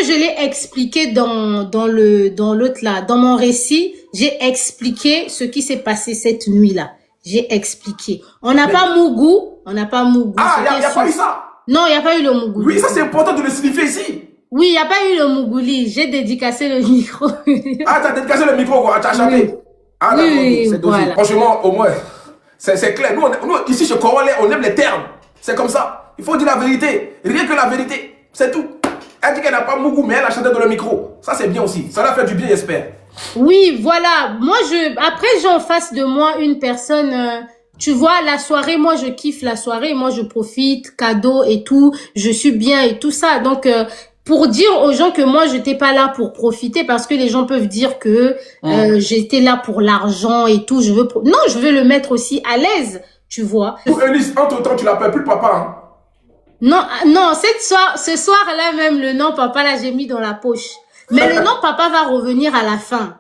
Je l'ai expliqué dans l'autre là, dans mon récit, j'ai expliqué ce qui s'est passé cette nuit-là. J'ai expliqué. On n'a pas Mougou, on n'a pas Mougou. Ah, il n'y a pas eu ça? Non, il n'y a pas eu le Mougou. Oui, ça c'est important de le signifier ici. Oui, il n'y a pas eu le Mougouli. J'ai dédicacé le micro. Ah, t'as dédicacé le micro, quoi. T'as chanté. Oui. Ah, d'accord, Oui, c'est voilà. Franchement, au moins, c'est clair. Nous, ici, chez Congolais, on aime les termes. C'est comme ça. Il faut dire la vérité. Rien que la vérité. C'est tout. Elle dit qu'elle n'a pas Mougou, mais elle a chanté dans le micro. Ça, c'est bien aussi. Ça va faire du bien, j'espère. Oui, voilà. Moi, après, j'ai en face de moi une personne, tu vois, la soirée, moi, je kiffe la soirée. Moi, je profite, cadeau et tout. Je suis bien et tout ça. Donc, pour dire aux gens que moi, j'étais pas là pour profiter, parce que les gens peuvent dire que j'étais là pour l'argent et tout. Non, je veux le mettre aussi à l'aise, tu vois. Pour Eunice, entre-temps, tu l'appelles plus papa, hein? Non, non, ce soir-là même, le nom papa, là, j'ai mis dans la poche. Mais le nom papa va revenir à la fin.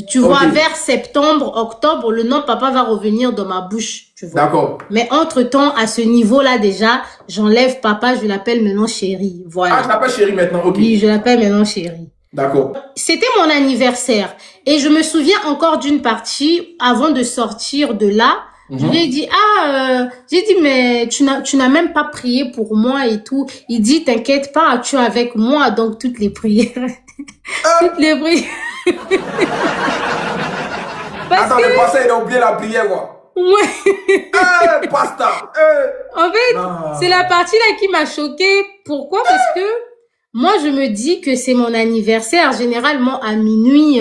Tu vois, vers septembre, octobre, le nom papa va revenir dans ma bouche, tu vois. D'accord. Mais entre-temps, à ce niveau-là, déjà, j'enlève papa, je l'appelle maintenant chérie. Voilà. Ah, tu l'appelles chérie maintenant, ok. Oui, je l'appelle maintenant chérie. D'accord. C'était mon anniversaire. Et je me souviens encore d'une partie, avant de sortir de là, je lui ai dit, j'ai dit, mais tu n'as même pas prié pour moi et tout. Il dit, t'inquiète pas, tu es avec moi, donc toutes les prières. Toutes les prières. Attends, le passé, il a oublié la prière, quoi. Ouais. Pasta. En fait, c'est la partie là qui m'a choquée. Pourquoi? Parce que moi, je me dis que c'est mon anniversaire. Généralement, à minuit,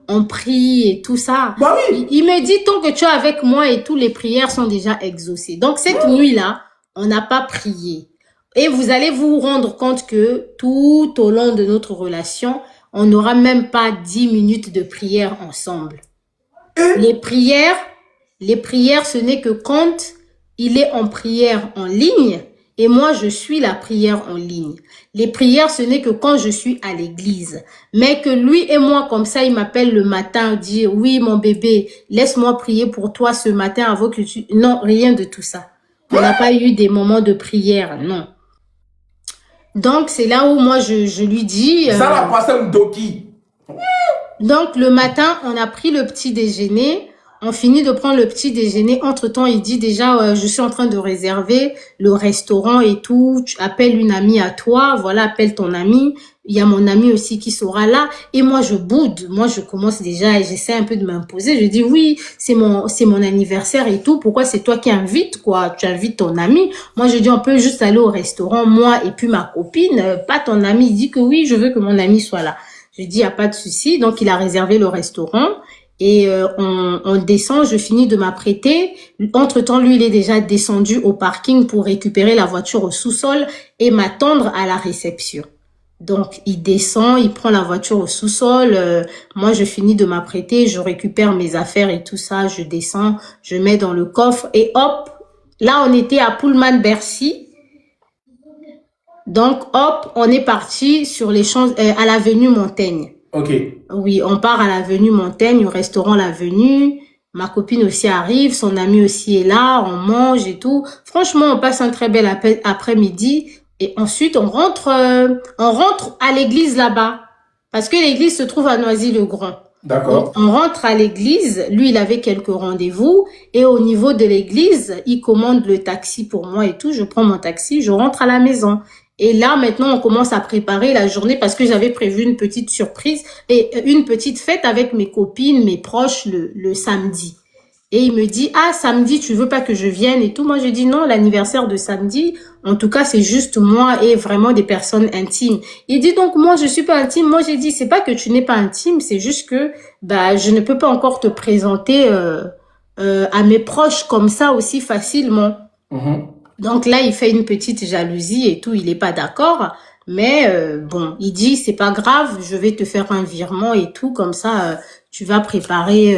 on prie et tout ça. Bah oui. Il me dit, tant que tu es avec moi et tout, les prières sont déjà exaucées. Donc, cette nuit-là, on n'a pas prié. Et vous allez vous rendre compte que tout au long de notre relation, on n'aura même pas 10 minutes de prière ensemble. Les prières, ce n'est que quand il est en prière en ligne et moi, je suis la prière en ligne. Les prières, ce n'est que quand je suis à l'église. Mais que lui et moi, comme ça, il m'appelle le matin, dire, oui, mon bébé, laisse-moi prier pour toi ce matin avant que tu... Non, rien de tout ça. On n'a pas eu des moments de prière, non. Donc, c'est là où moi, je lui dis... Ça l'a passé un doki. Donc, le matin, on a pris le petit déjeuner. On finit de prendre le petit déjeuner. Entre-temps, il dit déjà, je suis en train de réserver le restaurant et tout. Tu appelles une amie à toi. Voilà, appelle ton amie. Il y a mon ami aussi qui sera là. Et moi, je boude. Moi, je commence déjà et j'essaie un peu de m'imposer. Je dis, oui, c'est mon anniversaire et tout. Pourquoi c'est toi qui invites, quoi? Tu invites ton ami. Moi, je dis, on peut juste aller au restaurant, moi et puis ma copine, pas ton ami. Il dit que oui, je veux que mon ami soit là. Je dis, il n'y a pas de souci. Donc, il a réservé le restaurant. Et on descend, je finis de m'apprêter. Entre-temps, lui, il est déjà descendu au parking pour récupérer la voiture au sous-sol et m'attendre à la réception. Donc, il descend, il prend la voiture au sous-sol. Moi, je finis de m'apprêter, je récupère mes affaires et tout ça. Je descends, je mets dans le coffre et hop, là, on était à Pullman-Bercy. Donc, hop, on est parti sur les champs, à l'avenue Montaigne. Ok. Oui, on part à l'avenue Montaigne, au restaurant L'Avenue. Ma copine aussi arrive, son ami aussi est là, on mange et tout. Franchement, on passe un très bel après-midi. Et ensuite, on rentre à l'église là-bas. Parce que l'église se trouve à Noisy-le-Grand. D'accord. On rentre à l'église. Lui, il avait quelques rendez-vous. Et au niveau de l'église, il commande le taxi pour moi et tout. Je prends mon taxi, je rentre à la maison. Et là, maintenant, on commence à préparer la journée parce que j'avais prévu une petite surprise et une petite fête avec mes copines, mes proches le samedi. Et il me dit, ah, samedi, tu veux pas que je vienne et tout. Moi, je dis non, l'anniversaire de samedi, en tout cas, c'est juste moi et vraiment des personnes intimes. Il dit donc, moi, je suis pas intime. Moi, j'ai dit, c'est pas que tu n'es pas intime, c'est juste que, je ne peux pas encore te présenter à mes proches comme ça aussi facilement. Donc là, il fait une petite jalousie et tout, il est pas d'accord. Mais bon, il dit, c'est pas grave, je vais te faire un virement et tout, comme ça, tu vas préparer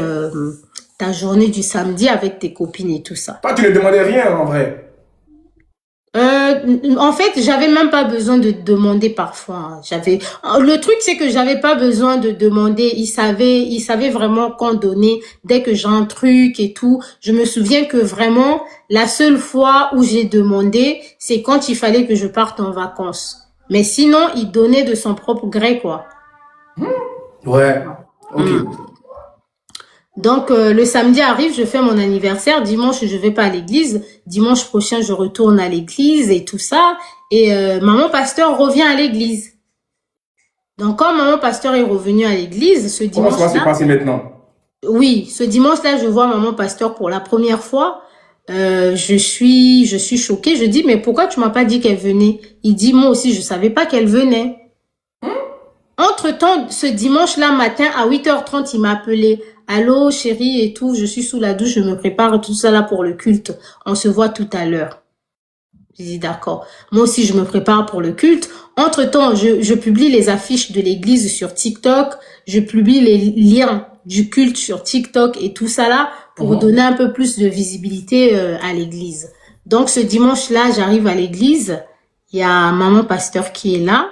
ta journée du samedi avec tes copines et tout ça. Toi, tu ne demandais rien en vrai. En fait, j'avais même pas besoin de demander parfois. Le truc, c'est que j'avais pas besoin de demander. Il savait vraiment quand donner dès que j'ai un truc et tout. Je me souviens que vraiment, la seule fois où j'ai demandé, c'est quand il fallait que je parte en vacances. Mais sinon, il donnait de son propre gré, quoi. Ouais. Ok. Donc, le samedi arrive, je fais mon anniversaire. Dimanche, je vais pas à l'église. Dimanche prochain, je retourne à l'église et tout ça. Et maman pasteur revient à l'église. Donc, quand maman pasteur est revenue à l'église, ce Comment ça va se dimanche-là, passer maintenant? oui, ce dimanche-là, je vois maman pasteur pour la première fois. Je suis choquée. Je dis, mais pourquoi tu m'as pas dit qu'elle venait? Il dit, moi aussi, je savais pas qu'elle venait. Entre-temps, ce dimanche-là matin, à 8h30, il m'a appelé. Allô, chérie et tout, je suis sous la douche, je me prépare tout ça là pour le culte. On se voit tout à l'heure. J'ai dit d'accord. Moi aussi, je me prépare pour le culte. Entre-temps, je publie les affiches de l'église sur TikTok. Je publie les liens du culte sur TikTok et tout ça là pour donner un peu plus de visibilité à l'église. Donc, ce dimanche-là, j'arrive à l'église. Il y a maman pasteur qui est là.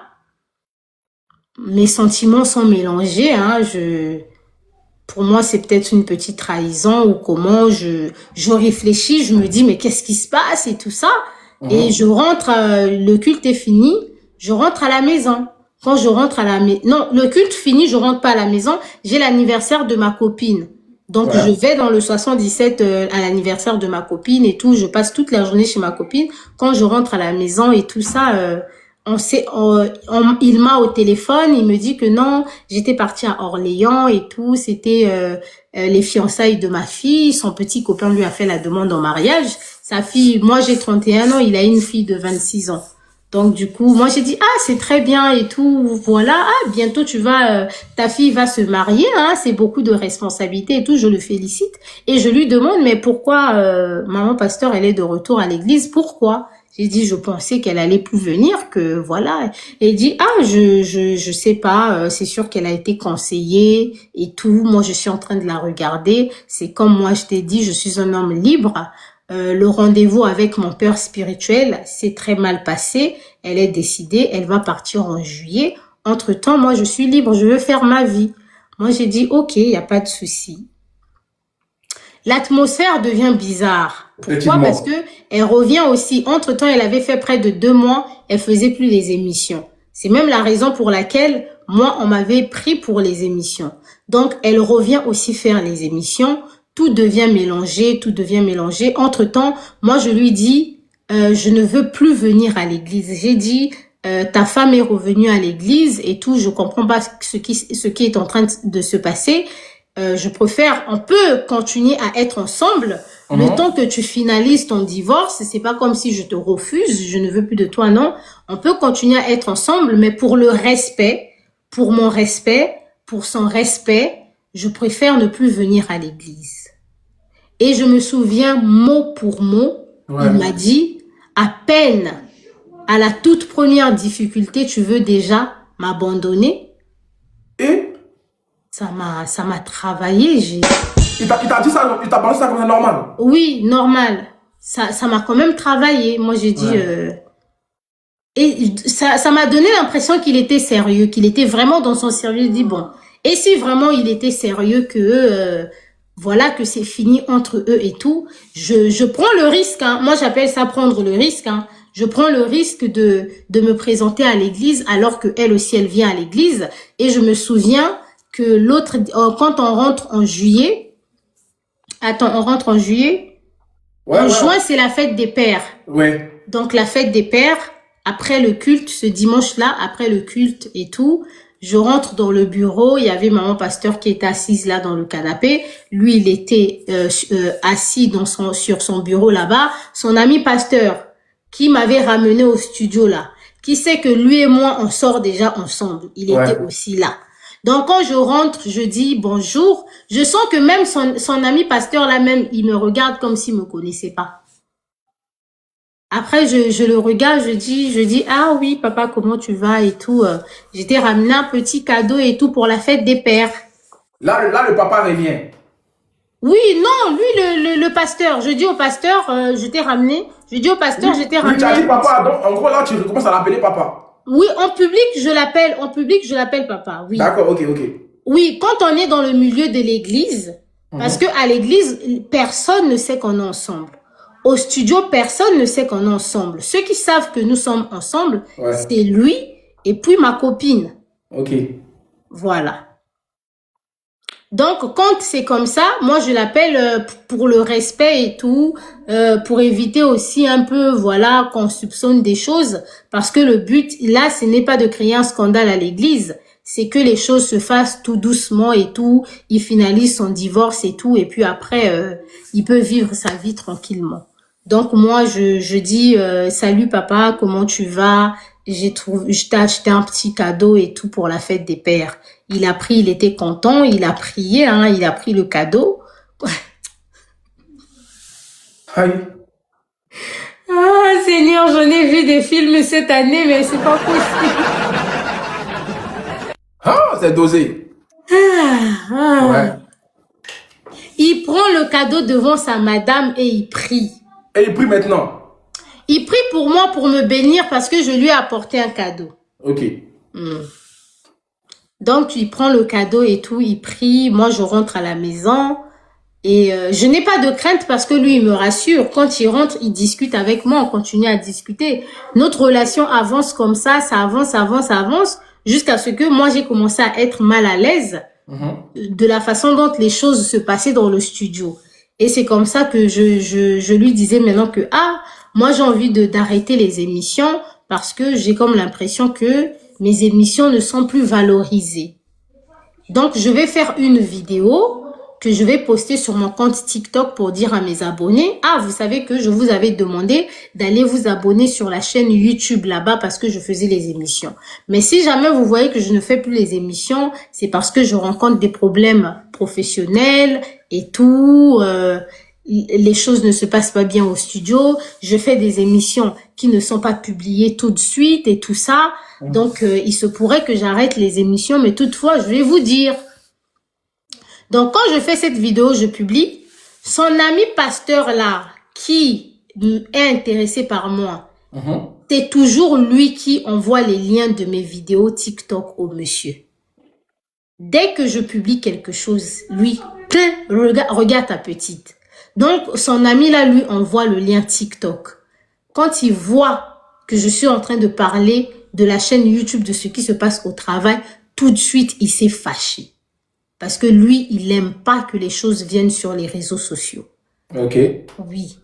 Mes sentiments sont mélangés, hein. Pour moi, c'est peut-être une petite trahison ou comment je réfléchis, je me dis, mais qu'est-ce qui se passe et tout ça. Et je rentre, le culte est fini, je rentre à la maison. Quand je rentre à la maison, non, le culte fini, je rentre pas à la maison, j'ai l'anniversaire de ma copine. Donc, je vais dans le 77 à l'anniversaire de ma copine et tout, je passe toute la journée chez ma copine. Quand je rentre à la maison et tout ça, il m'a au téléphone, il me dit que non, j'étais partie à Orléans et tout, c'était les fiançailles de ma fille, son petit copain lui a fait la demande en mariage, sa fille, moi j'ai 31 ans, il a une fille de 26 ans. Donc du coup, moi j'ai dit c'est très bien et tout, voilà, bientôt ta fille va se marier, c'est beaucoup de responsabilités et tout, je le félicite et je lui demande mais pourquoi maman pasteur elle est de retour à l'église, pourquoi? J'ai dit, je pensais qu'elle allait plus venir, que voilà. Et il dit, je sais pas, c'est sûr qu'elle a été conseillée et tout. Moi, je suis en train de la regarder. C'est comme moi, je t'ai dit, je suis un homme libre. Le rendez-vous avec mon père spirituel s'est très mal passé. Elle est décidée, elle va partir en juillet. Entre-temps, moi, je suis libre, je veux faire ma vie. Moi, j'ai dit, ok, il n'y a pas de souci. L'atmosphère devient bizarre. Pourquoi? Parce que elle revient aussi. Entre-temps, elle avait fait près de 2 mois, elle faisait plus les émissions. C'est même la raison pour laquelle, moi, on m'avait pris pour les émissions. Donc, elle revient aussi faire les émissions. Tout devient mélangé, tout devient mélangé. Entre-temps, moi, je lui dis, je ne veux plus venir à l'église. J'ai dit, ta femme est revenue à l'église et tout. Je comprends pas ce qui est en train de se passer. Je préfère, on peut continuer à être ensemble le temps que tu finalises ton divorce. C'est pas comme si je te refuse, je ne veux plus de toi, non. On peut continuer à être ensemble, mais pour le respect, pour mon respect, pour son respect, je préfère ne plus venir à l'église. Et je me souviens mot pour mot, il m'a dit, à peine à la toute première difficulté, tu veux déjà m'abandonner? Et ça m'a travaillé. Il t'a dit ça, il t'a parlé ça comme ça normal? Oui, normal. Ça m'a quand même travaillé. Moi, j'ai dit... Et ça m'a donné l'impression qu'il était sérieux, qu'il était vraiment dans son sérieux. Je dis, bon, et si vraiment il était sérieux que... voilà, que c'est fini entre eux et tout, je prends le risque. Moi, j'appelle ça prendre le risque. Je prends le risque de me présenter à l'église alors que elle aussi, elle vient à l'église. Et je me souviens... que l'autre, quand on rentre en juillet, on rentre en juillet, en juin, c'est la fête des pères. Donc, la fête des pères, après le culte, ce dimanche-là, après le culte et tout, je rentre dans le bureau, il y avait maman pasteur qui était assise là dans le canapé. Lui, il était assis sur son bureau là-bas. Son ami pasteur, qui m'avait ramené au studio là, qui sait que lui et moi, on sort déjà ensemble. Il était aussi là. Donc, quand je rentre, je dis bonjour. Je sens que même son ami pasteur là même, il me regarde comme s'il me connaissait pas. Après, je le regarde, je dis, ah oui, papa, comment tu vas et tout. Je t'ai ramené un petit cadeau et tout pour la fête des pères. Là, le papa revient. Oui, non, lui, le pasteur. Je dis au pasteur, je t'ai ramené. Je dis au pasteur, je t'ai ramené. Tu as dit papa, donc en gros, là, tu commences à l'appeler papa. Oui, en public, je l'appelle papa, oui. D'accord, ok. Oui, quand on est dans le milieu de l'église, parce que à l'église, personne ne sait qu'on est ensemble. Au studio, personne ne sait qu'on est ensemble. Ceux qui savent que nous sommes ensemble, c'est lui et puis ma copine. Ok. Voilà. Donc, quand c'est comme ça, moi, je l'appelle pour le respect et tout, pour éviter aussi un peu, voilà, qu'on soupçonne des choses. Parce que le but, là, ce n'est pas de créer un scandale à l'église. C'est que les choses se fassent tout doucement et tout. Il finalise son divorce et tout. Et puis après, il peut vivre sa vie tranquillement. Donc, moi, je dis, salut papa, comment tu vas? Je t'ai acheté un petit cadeau et tout pour la fête des pères. Il a pris, il était content, il a prié, hein, il a pris le cadeau. Aïe. Ah, Seigneur, j'en ai vu des films cette année, mais c'est pas possible. Ah, c'est dosé. Ouais. Il prend le cadeau devant sa madame et il prie. Et il prie maintenant. Il prie pour moi, pour me bénir, parce que je lui ai apporté un cadeau. Ok. Donc, il prend le cadeau et tout, il prie. Moi, je rentre à la maison. Et je n'ai pas de crainte parce que lui, il me rassure. Quand il rentre, il discute avec moi. On continue à discuter. Notre relation avance comme ça avance. Jusqu'à ce que moi, j'ai commencé à être mal à l'aise de la façon dont les choses se passaient dans le studio. Et c'est comme ça que je lui disais maintenant que, moi, j'ai envie d'arrêter les émissions parce que j'ai comme l'impression que mes émissions ne sont plus valorisées. Donc, je vais faire une vidéo que je vais poster sur mon compte TikTok pour dire à mes abonnés, vous savez que je vous avais demandé d'aller vous abonner sur la chaîne YouTube là-bas parce que je faisais les émissions. Mais si jamais vous voyez que je ne fais plus les émissions, c'est parce que je rencontre des problèmes professionnels et tout, les choses ne se passent pas bien au studio, je fais des émissions qui ne sont pas publiées tout de suite et tout ça. Donc, il se pourrait que j'arrête les émissions, mais toutefois, je vais vous dire. Donc, quand je fais cette vidéo, je publie. Son ami pasteur là, qui est intéressé par moi, c'est toujours lui qui envoie les liens de mes vidéos TikTok au monsieur. Dès que je publie quelque chose, lui, regarde ta petite. Donc, son ami là, lui, envoie le lien TikTok. Quand il voit que je suis en train de parler de la chaîne YouTube, de ce qui se passe au travail, tout de suite, il s'est fâché. Parce que lui, il n'aime pas que les choses viennent sur les réseaux sociaux. Ok. Oui.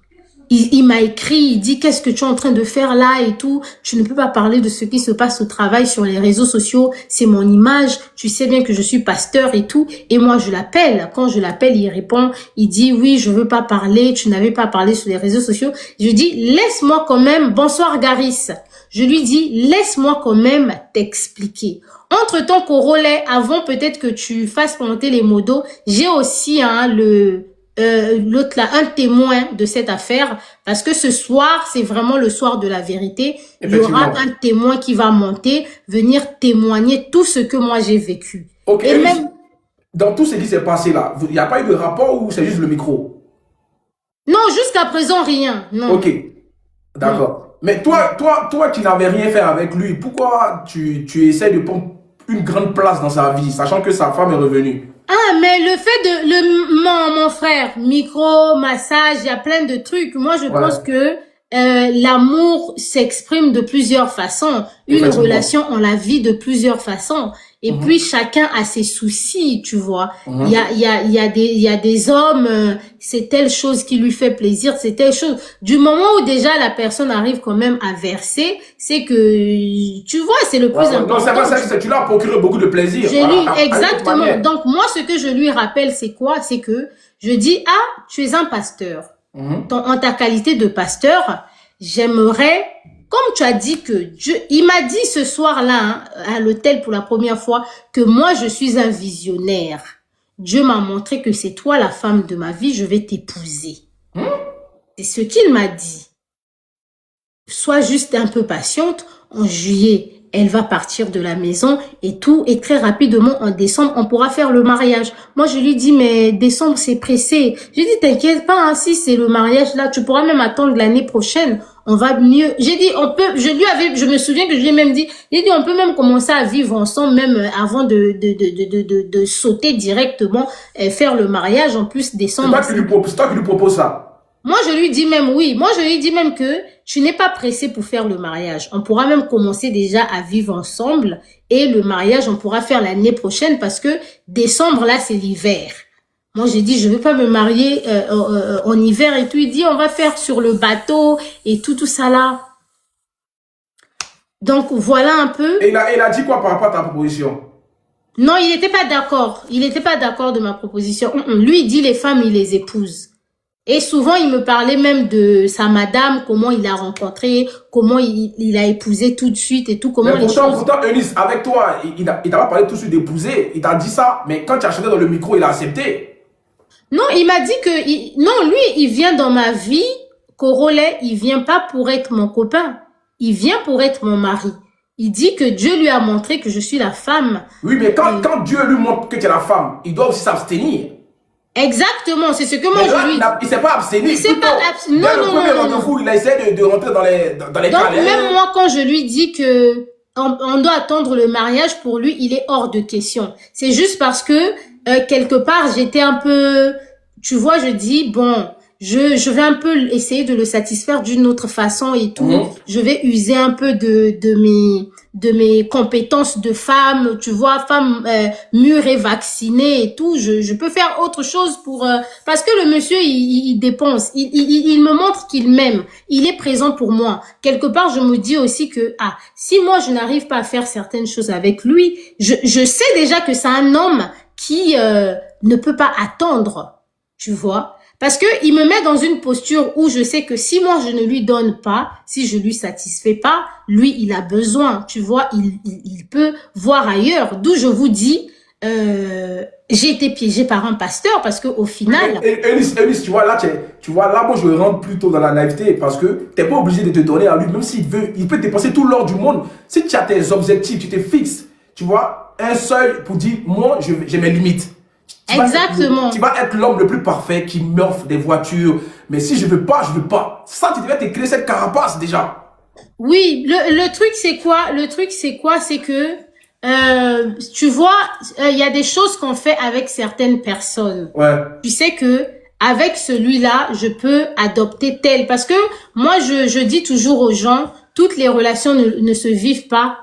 Il m'a écrit, il dit, qu'est-ce que tu es en train de faire là et tout. Tu ne peux pas parler de ce qui se passe au travail sur les réseaux sociaux. C'est mon image. Tu sais bien que je suis pasteur et tout. Et moi, je l'appelle. Quand je l'appelle, il répond, il dit, oui, je veux pas parler. Tu n'avais pas parlé sur les réseaux sociaux. Je dis, laisse-moi quand même. Bonsoir, Garis. Je lui dis, laisse-moi quand même t'expliquer. Entre-temps, Corolet, avant peut-être que tu fasses monter les modos, j'ai aussi l'autre là, un témoin de cette affaire, parce que ce soir, c'est vraiment le soir de la vérité. Il y aura un témoin qui va monter, venir témoigner tout ce que moi j'ai vécu. Ok. Et même... Dans tout ce qui s'est passé là, il n'y a pas eu de rapport ou c'est juste le micro? Non, jusqu'à présent, rien. Non. Ok. D'accord. Mais toi, tu n'avais rien fait avec lui. Pourquoi tu essaies de prendre une grande place dans sa vie, sachant que sa femme est revenue? Mais le fait de... mon frère, micro, massage, il y a plein de trucs. Moi, je pense que l'amour s'exprime de plusieurs façons. Une relation, on la vit de plusieurs façons. Et puis, chacun a ses soucis, tu vois. Il y a des hommes, c'est telle chose qui lui fait plaisir, c'est telle chose. Du moment où déjà la personne arrive quand même à verser, c'est que, tu vois, c'est le plus important. Non, c'est pas ça, tu l'as procuré beaucoup de plaisir. Exactement. Donc, moi, ce que je lui rappelle, c'est quoi? C'est que je dis, tu es un pasteur. En ta qualité de pasteur, j'aimerais... Comme tu as dit que Dieu, il m'a dit ce soir-là, à l'hôtel pour la première fois, que moi je suis un visionnaire. Dieu m'a montré que c'est toi la femme de ma vie, je vais t'épouser. C'est ce qu'il m'a dit. Sois juste un peu patiente. En juillet, elle va partir de la maison et tout. Et très rapidement, en décembre, on pourra faire le mariage. Moi, je lui dis, mais décembre, c'est pressé. Je lui dis, t'inquiète pas, si c'est le mariage là, tu pourras même attendre l'année prochaine. On va mieux. J'ai dit, je me souviens que je lui ai même dit, on peut même commencer à vivre ensemble, même avant de sauter directement, faire le mariage. En plus, décembre. C'est toi qui lui propose ça. Moi, je lui dis même oui. Moi, je lui dis même que tu n'es pas pressé pour faire le mariage. On pourra même commencer déjà à vivre ensemble et le mariage, on pourra faire l'année prochaine parce que décembre, là, c'est l'hiver. Moi, j'ai dit, je veux pas me marier en hiver et tout. Il dit, on va faire sur le bateau et tout ça là. Donc, voilà un peu. Et il a dit quoi par rapport à ta proposition? Non, il n'était pas d'accord. Il n'était pas d'accord de ma proposition. Lui, il dit, les femmes, il les épouse. Et souvent, il me parlait même de sa madame, comment il l'a rencontrée, comment il a épousé tout de suite et tout, comment mais pourtant, Eunice, avec toi, il t'a pas parlé tout de suite d'épouser. Il t'a dit ça, mais quand tu as chanté dans le micro, il a accepté. Non, il m'a dit que... Non, lui, il vient dans ma vie, Corolet, il vient pas pour être mon copain. Il vient pour être mon mari. Il dit que Dieu lui a montré que je suis la femme. Oui, mais quand Dieu lui montre que tu es la femme, il doit aussi s'abstenir. Exactement, c'est ce que moi je lui dis. Il s'est pas abstenu. Il s'est pas abstenu. Non, le premier rendez-vous, il a essayé de rentrer dans les Donc, câlins. même moi, quand je lui dis que on doit attendre le mariage, pour lui, il est hors de question. C'est juste parce que, quelque part, j'étais un peu, tu vois, je dis, bon, je vais un peu essayer de le satisfaire d'une autre façon et tout. Je vais user un peu de mes compétences de femme, tu vois, femme mûre et vaccinée et tout. Je peux faire autre chose pour parce que le monsieur il dépense, il me montre qu'il m'aime, il est présent pour moi. Quelque part, je me dis aussi que si moi je n'arrive pas à faire certaines choses avec lui, je sais déjà que c'est un homme qui ne peut pas attendre, tu vois. Parce que il me met dans une posture où je sais que si moi je ne lui donne pas, si je lui satisfais pas, lui il a besoin, tu vois, il peut voir ailleurs. D'où je vous dis, j'ai été piégée par un pasteur parce que au final. Eunice, tu vois là, moi je rentre plutôt dans la naïveté parce que t'es pas obligé de te donner à lui, même s'il veut, il peut dépenser tout l'or du monde. Si tu as tes objectifs, tu te fixes, tu vois, un seuil pour dire moi j'ai mes limites. Exactement. Tu vas être l'homme le plus parfait qui m'offre des voitures. Mais si je veux pas, je veux pas. Ça, tu devais te créer cette carapace déjà. Oui, le truc c'est quoi? Le truc c'est quoi? C'est que tu vois, il y a des choses qu'on fait avec certaines personnes. Ouais. Tu sais que avec celui-là, je peux adopter tel. Parce que moi, je dis toujours aux gens, toutes les relations ne se vivent pas.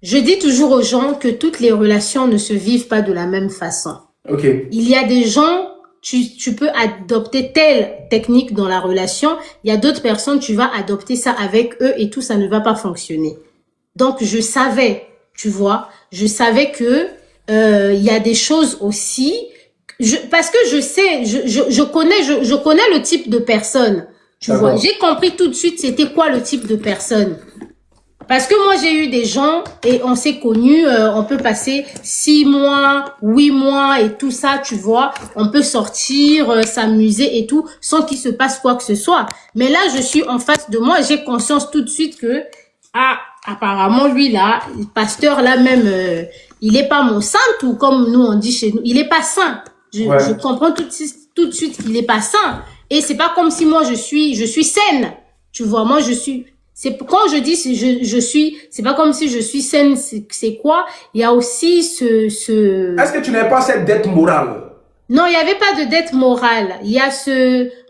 Je dis toujours aux gens que toutes les relations ne se vivent pas de la même façon. Ok. Il y a des gens, tu peux adopter telle technique dans la relation. Il y a d'autres personnes, tu vas adopter ça avec eux et tout, ça ne va pas fonctionner. Donc, je savais, tu vois, je savais que il y a des choses aussi, parce que je sais, je connais le type de personne, tu vois. J'ai compris tout de suite c'était quoi le type de personne. Parce que moi, j'ai eu des gens et on s'est connus, on peut passer 6 mois, 8 mois et tout ça, tu vois. On peut sortir, s'amuser et tout, sans qu'il se passe quoi que ce soit. Mais là, je suis en face de moi, j'ai conscience tout de suite que, apparemment, lui là, le pasteur là même, il est pas mon saint ou comme nous on dit chez nous, il est pas saint. Je comprends tout de suite qu'il est pas saint. Et c'est pas comme si moi je suis saine. Tu vois, moi je suis... C'est quand je dis je suis, c'est pas comme si je suis saine, c'est quoi? Il y a aussi Est-ce que tu n'as pas cette dette morale? Non, il y avait pas de dette morale. Il y a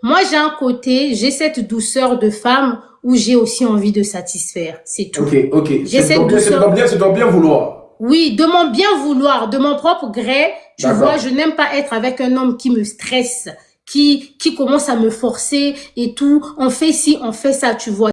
moi j'ai un côté, j'ai cette douceur de femme où j'ai aussi envie de satisfaire, c'est tout. Ok. J'ai cette douceur. Tu dois bien vouloir. Oui, de mon bien vouloir, de mon propre gré, tu vois, je n'aime pas être avec un homme qui me stresse, qui commence à me forcer et tout, on fait ci, on fait ça, tu vois.